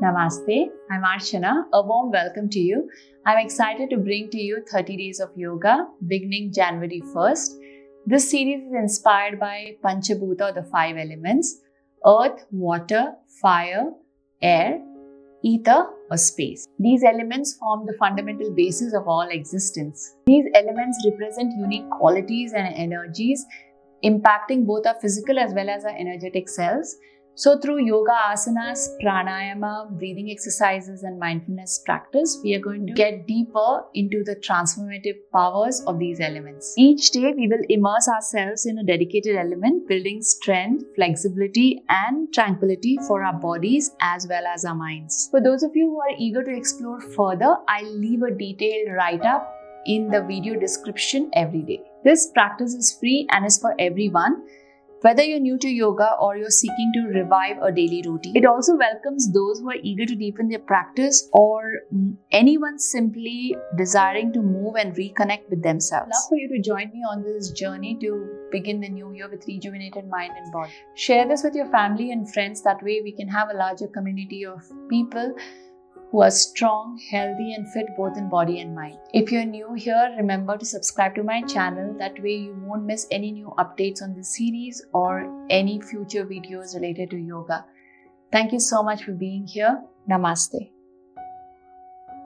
Namaste, I'm Archana. A warm welcome to you. I'm excited to bring to you 30 Days of Yoga beginning January 1st. This series is inspired by Panchabhuta, the 5 elements: earth, water, fire, air, ether or space. These elements form the fundamental basis of all existence. These elements represent unique qualities and energies impacting both our physical as well as our energetic selves. So through yoga asanas, pranayama, breathing exercises and mindfulness practice, we are going to get deeper into the transformative powers of these elements. Each day we will immerse ourselves in a dedicated element, building strength, flexibility and tranquility for our bodies as well as our minds. For those of you who are eager to explore further, I'll leave a detailed write-up in the video description every day. This practice is free and is for everyone, whether you're new to yoga or you're seeking to revive a daily routine. It also welcomes those who are eager to deepen their practice or anyone simply desiring to move and reconnect with themselves. I'd love for you to join me on this journey to begin the new year with rejuvenated mind and body. Share this with your family and friends. That way we can have a larger community of people who are strong, healthy and fit both in body and mind. If you're new here, remember to subscribe to my channel. That way you won't miss any new updates on this series or any future videos related to yoga. Thank you so much for being here. Namaste.